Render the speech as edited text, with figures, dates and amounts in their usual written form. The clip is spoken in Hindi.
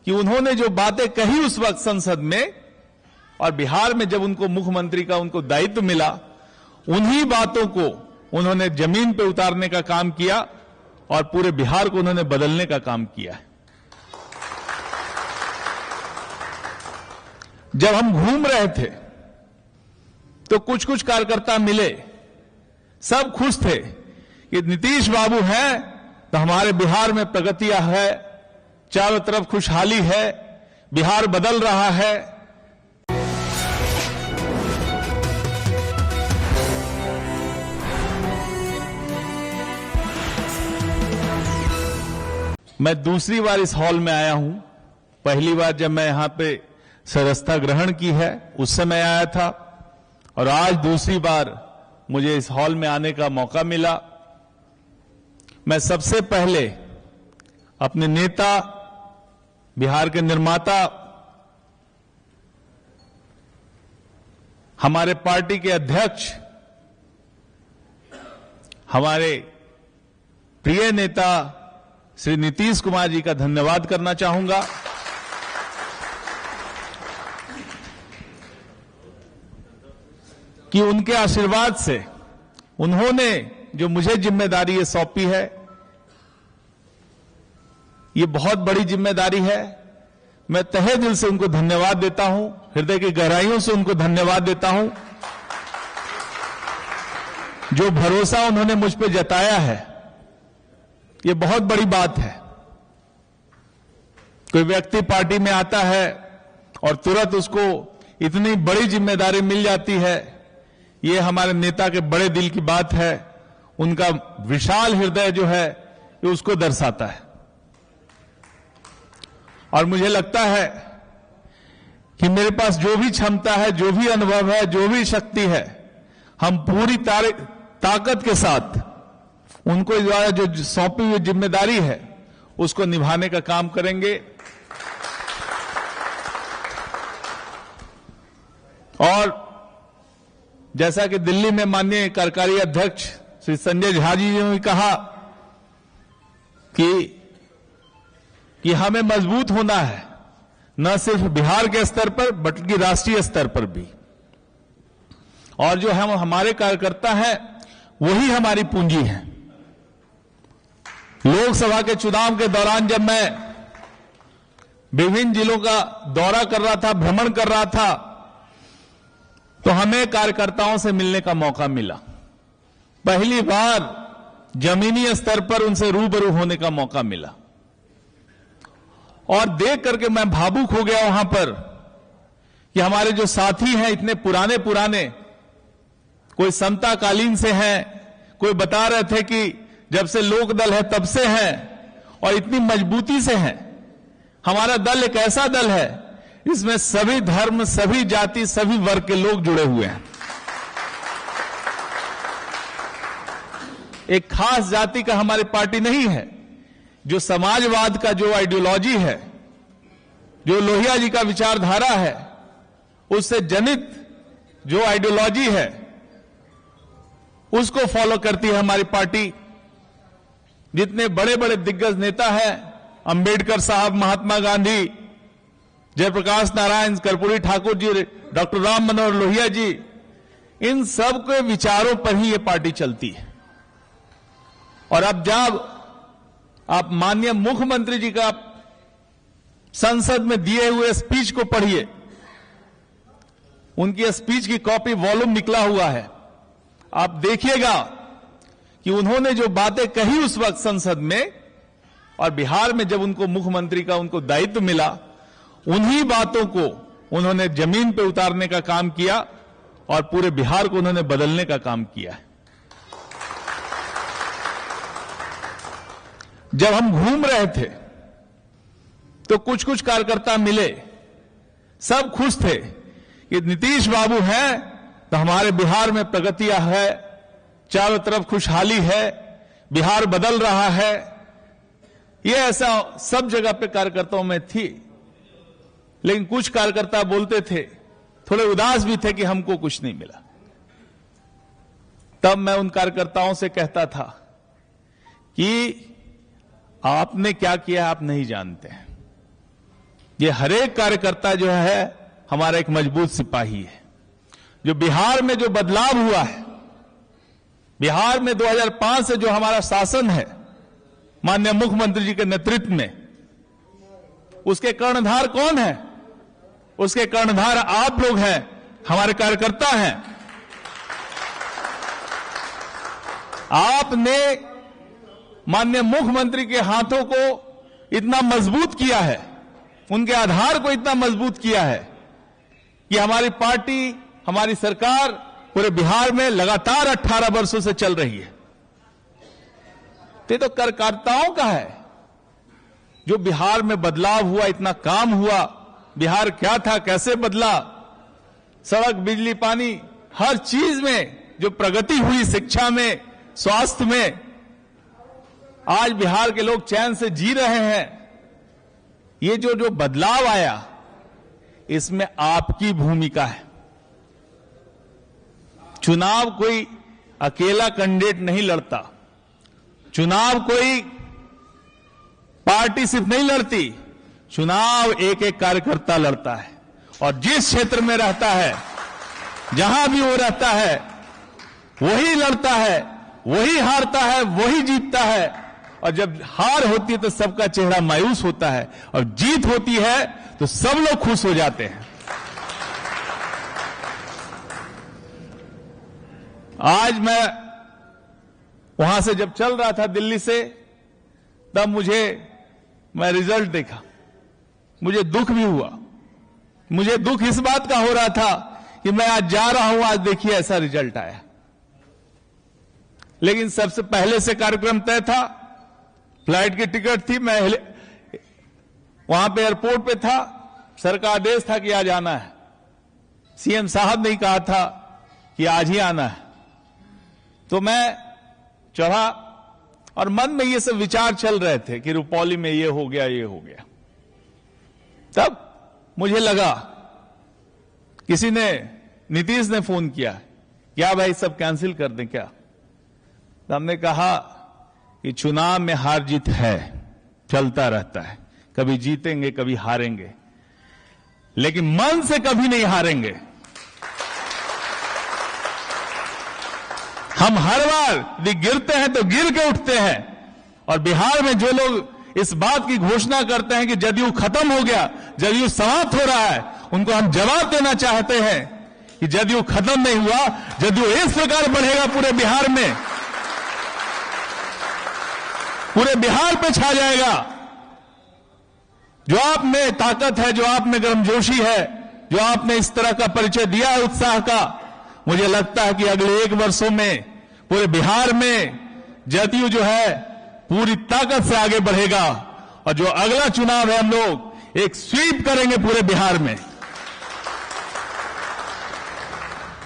कि उन्होंने जो बातें कही उस वक्त संसद में और बिहार में जब उनको मुख्यमंत्री का उनको दायित्व मिला, उन्हीं बातों को उन्होंने जमीन पे उतारने का काम किया और पूरे बिहार को उन्होंने बदलने का काम किया है। जब हम घूम रहे थे तो कुछ कुछ कार्यकर्ता मिले, सब खुश थे कि नीतीश बाबू हैं तो हमारे बिहार में प्रगतियां है, चारों तरफ खुशहाली है, बिहार बदल रहा है। मैं दूसरी बार इस हॉल में आया हूं। पहली बार जब मैं यहां पे सदस्यता ग्रहण की है उस समय आया था, और आज दूसरी बार मुझे इस हॉल में आने का मौका मिला। मैं सबसे पहले अपने नेता, बिहार के निर्माता, हमारे पार्टी के अध्यक्ष, हमारे प्रिय नेता श्री नीतीश कुमार जी का धन्यवाद करना चाहूंगा। कि उनके आशीर्वाद से उन्होंने जो मुझे जिम्मेदारी ये सौंपी है, ये बहुत बड़ी जिम्मेदारी है। मैं तहे दिल से उनको धन्यवाद देता हूं, हृदय की गहराइयों से उनको धन्यवाद देता हूं। जो भरोसा उन्होंने मुझ पर जताया है, ये बहुत बड़ी बात है। कोई व्यक्ति पार्टी में आता है और तुरंत उसको इतनी बड़ी जिम्मेदारी मिल जाती है, ये हमारे नेता के बड़े दिल की बात है। उनका विशाल हृदय जो है ये उसको दर्शाता है। और मुझे लगता है कि मेरे पास जो भी क्षमता है, जो भी अनुभव है, जो भी शक्ति है, हम पूरी ताकत के साथ उनको द्वारा जो सौंपी हुई जिम्मेदारी है उसको निभाने का काम करेंगे। और जैसा कि दिल्ली में माननीय कार्यकारी अध्यक्ष श्री संजय झा जी ने कहा कि हमें मजबूत होना है, न सिर्फ बिहार के स्तर पर बल्कि राष्ट्रीय स्तर पर भी। और जो हम हमारे कार्यकर्ता हैं वही हमारी पूंजी है। लोकसभा के चुनाव के दौरान जब मैं विभिन्न जिलों का दौरा कर रहा था, भ्रमण कर रहा था, तो हमें कार्यकर्ताओं से मिलने का मौका मिला। पहली बार जमीनी स्तर पर उनसे रूबरू होने का मौका मिला और देख करके मैं भावुक हो गया वहां पर कि हमारे जो साथी हैं इतने पुराने, कोई समताकालीन से हैं, कोई बता रहे थे कि जब से लोकदल है तब से हैं, और इतनी मजबूती से हैं। हमारा दल एक ऐसा दल है इसमें सभी धर्म, सभी जाति, सभी वर्ग के लोग जुड़े हुए हैं। एक खास जाति का हमारी पार्टी नहीं है। जो समाजवाद का जो आइडियोलॉजी है, जो लोहिया जी का विचारधारा है, उससे जनित जो आइडियोलॉजी है उसको फॉलो करती है हमारी पार्टी। जितने बड़े बड़े दिग्गज नेता हैं, अंबेडकर साहब, महात्मा गांधी, जयप्रकाश नारायण, कर्पूरी ठाकुर जी, डॉक्टर राम मनोहर लोहिया जी, इन सब के विचारों पर ही ये पार्टी चलती है। और अब जब आप माननीय मुख्यमंत्री जी का संसद में दिए हुए स्पीच को पढ़िए, उनकी स्पीच की कॉपी वॉल्यूम निकला हुआ है, आप देखिएगा कि उन्होंने जो बातें कही उस वक्त संसद में और बिहार में जब उनको मुख्यमंत्री का उनको दायित्व मिला, उन्हीं बातों को उन्होंने जमीन पे उतारने का काम किया और पूरे बिहार को उन्होंने बदलने का काम किया है। जब हम घूम रहे थे तो कुछ कुछ कार्यकर्ता मिले, सब खुश थे कि नीतीश बाबू हैं तो हमारे बिहार में प्रगतियां है, चारों तरफ खुशहाली है, बिहार बदल रहा है। ये ऐसा सब जगह पे कार्यकर्ताओं में थी। लेकिन कुछ कार्यकर्ता बोलते थे, थोड़े उदास भी थे कि हमको कुछ नहीं मिला। तब मैं उन कार्यकर्ताओं से कहता था कि आपने क्या किया आप नहीं जानते हैं। ये हर एक कार्यकर्ता जो है हमारा एक मजबूत सिपाही है। जो बिहार में जो बदलाव हुआ है, बिहार में 2005 से जो हमारा शासन है माननीय मुख्यमंत्री जी के नेतृत्व में, उसके कर्णधार कौन है? उसके कर्णधार आप लोग हैं, हमारे कार्यकर्ता हैं। आपने माननीय मुख्यमंत्री के हाथों को इतना मजबूत किया है, उनके आधार को इतना मजबूत किया है कि हमारी पार्टी, हमारी सरकार पूरे बिहार में लगातार 18 वर्षों से चल रही है। तो कार्यकर्ताओं का है। जो बिहार में बदलाव हुआ, इतना काम हुआ, बिहार क्या था, कैसे बदला, सड़क, बिजली, पानी, हर चीज में जो प्रगति हुई, शिक्षा में, स्वास्थ्य में, आज बिहार के लोग चैन से जी रहे हैं। ये जो बदलाव आया, इसमें आपकी भूमिका है। चुनाव कोई अकेला कैंडिडेट नहीं लड़ता, चुनाव कोई पार्टी सिर्फ नहीं लड़ती, चुनाव एक एक कार्यकर्ता लड़ता है। और जिस क्षेत्र में रहता है, जहां भी वो रहता है, वही लड़ता है, वही हारता है, वही जीतता है। और जब हार होती है तो सबका चेहरा मायूस होता है, और जीत होती है तो सब लोग खुश हो जाते हैं। आज मैं वहां से जब चल रहा था दिल्ली से, तब मैं रिजल्ट देखा, मुझे दुख भी हुआ। मुझे दुख इस बात का हो रहा था कि मैं आज जा रहा हूं, आज देखिए ऐसा रिजल्ट आया। लेकिन सबसे पहले से कार्यक्रम तय था, फ्लाइट की टिकट थी, मैं वहां पे एयरपोर्ट पे था, सर का आदेश था कि आज आना है। सीएम साहब ने कहा था कि आज ही आना है। तो मैं चढ़ा और मन में ये सब विचार चल रहे थे कि रुपौली में ये हो गया, ये हो गया। तब मुझे लगा, किसी ने, नीतीश ने फोन किया, क्या भाई सब कैंसिल कर दें क्या? तो हमने कहा कि चुनाव में हार जीत है, चलता रहता है, कभी जीतेंगे कभी हारेंगे, लेकिन मन से कभी नहीं हारेंगे। हम हर बार यदि गिरते हैं तो गिर के उठते हैं। और बिहार में जो लोग इस बात की घोषणा करते हैं कि जदयू खत्म हो गया, जदयू समाप्त हो रहा है, उनको हम जवाब देना चाहते हैं कि जदयू खत्म नहीं हुआ, जदयू इस प्रकार बढ़ेगा पूरे बिहार में, पूरे बिहार पे छा जाएगा। जो आप में ताकत है, जो आप में गर्मजोशी है, जो आपने इस तरह का परिचय दिया है उत्साह का, मुझे लगता है कि अगले 1 वर्षों में पूरे बिहार में जदयू जो है पूरी ताकत से आगे बढ़ेगा। और जो अगला चुनाव है, हम लोग एक स्वीप करेंगे पूरे बिहार में।